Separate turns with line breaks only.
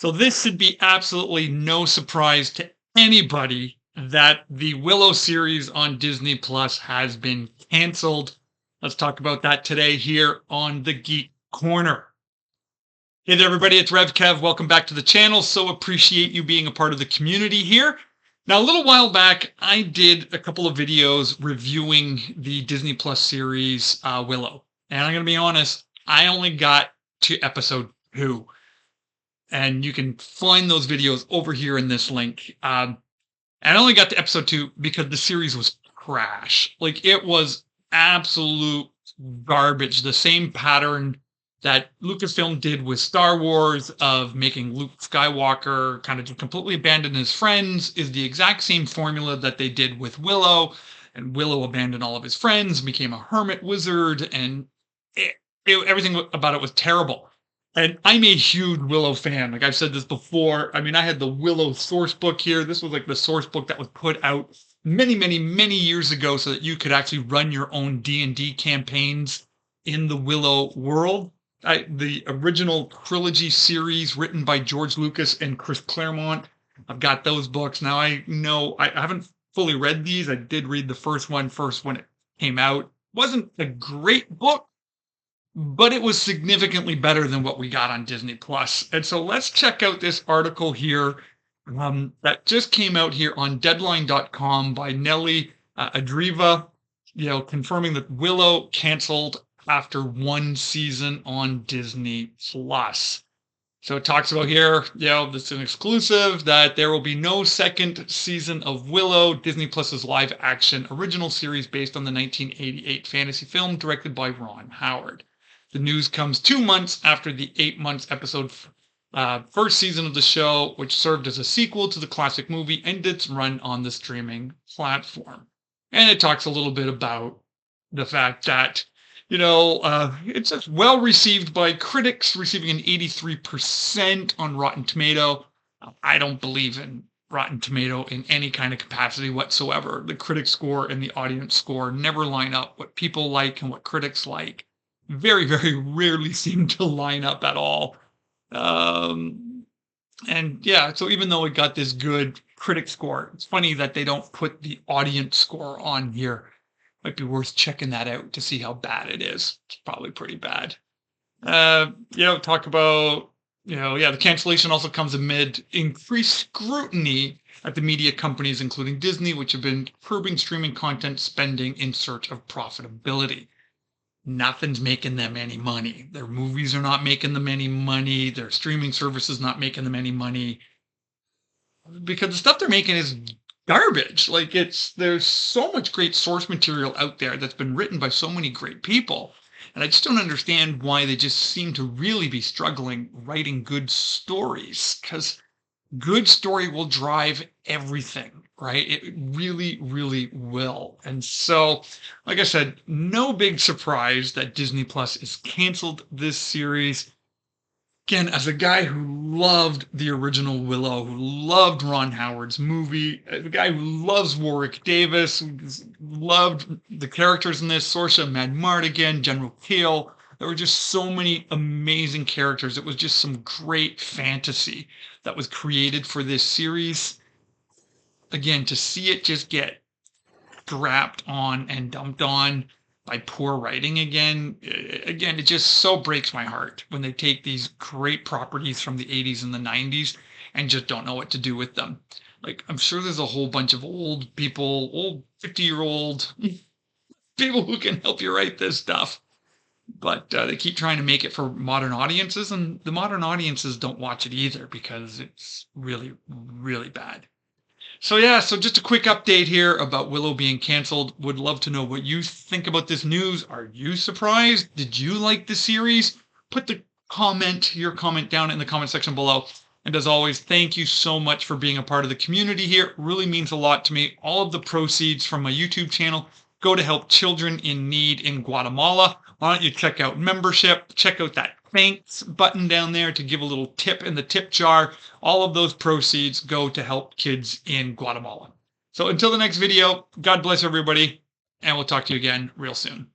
So this should be absolutely no surprise to anybody that the Willow series on Disney Plus has been canceled. Let's talk about that today here on the Geek Corner. Hey there, everybody. It's Rev Kev. Welcome back to the channel. So appreciate you being a part of the community here. Now, a little while back, I did a couple of videos reviewing the Disney Plus series Willow. And I'm going to be honest, I only got to episode 2. And you can find those videos over here in this link. And I only got to episode 2 because the series was trash. Like, it was absolute garbage. The same pattern that Lucasfilm did with Star Wars of making Luke Skywalker kind of just completely abandon his friends is the exact same formula that they did with Willow. And Willow abandoned all of his friends, became a hermit wizard, and everything about it was terrible. And I'm a huge Willow fan. Like I've said this before. I mean, I had the Willow source book here. This was like the source book that was put out many, many, many years ago so that you could actually run your own D&D campaigns in the Willow world. The original trilogy series written by George Lucas and Chris Claremont. I've got those books. Now I know I haven't fully read these. I did read the first one when it came out. Wasn't a great book, but it was significantly better than what we got on Disney Plus. And so let's check out this article here that just came out here on Deadline.com by Nelly Adriva, confirming that Willow canceled after 1 season on Disney Plus. So it talks about here, this is an exclusive, that there will be no second season of Willow, Disney Plus's live action original series based on the 1988 fantasy film directed by Ron Howard. The news comes 2 months after the 8 months episode first season of the show, which served as a sequel to the classic movie, ended its run on the streaming platform. And it talks a little bit about the fact that, it's just well received by critics, receiving an 83% on Rotten Tomato. I don't believe in Rotten Tomato in any kind of capacity whatsoever. The critic score and the audience score never line up. What people like and what critics like very, very rarely seem to line up at all. So even though it got this good critic score, it's funny that they don't put the audience score on here. Might be worth checking that out to see how bad it is. It's probably pretty bad. Talk about, the cancellation also comes amid increased scrutiny at the media companies, including Disney, which have been curbing streaming content spending in search of profitability. Nothing's making them any money. Their movies are not making them any money. Their streaming service is not making them any money. Because the stuff they're making is garbage. Like there's so much great source material out there that's been written by so many great people. And I just don't understand why they just seem to really be struggling writing good stories, because good story will drive everything, right? It really, really will. And so, like I said, no big surprise that Disney Plus is canceled this series. Again, as a guy who loved the original Willow, who loved Ron Howard's movie, a guy who loves Warwick Davis, who loved the characters in this, Saoirse Madmartigan, General Keel. There were just so many amazing characters. It was just some great fantasy that was created for this series. Again, to see it just get grabbed on and dumped on by poor writing again, it just so breaks my heart when they take these great properties from the 80s and the 90s and just don't know what to do with them. Like, I'm sure there's a whole bunch of old people, old 50-year-old people who can help you write this stuff. But they keep trying to make it for modern audiences, and the modern audiences don't watch it either because it's really, really bad. So just a quick update here about Willow being canceled. Would love to know what you think about this news. Are you surprised? Did you like the series? Put your comment down in the comment section below. And as always, thank you so much for being a part of the community here. It really means a lot to me. All of the proceeds from my YouTube channel go to help children in need in Guatemala. Why don't you check out membership? Check out that thanks button down there to give a little tip in the tip jar. All of those proceeds go to help kids in Guatemala. So until the next video, God bless everybody, and we'll talk to you again real soon.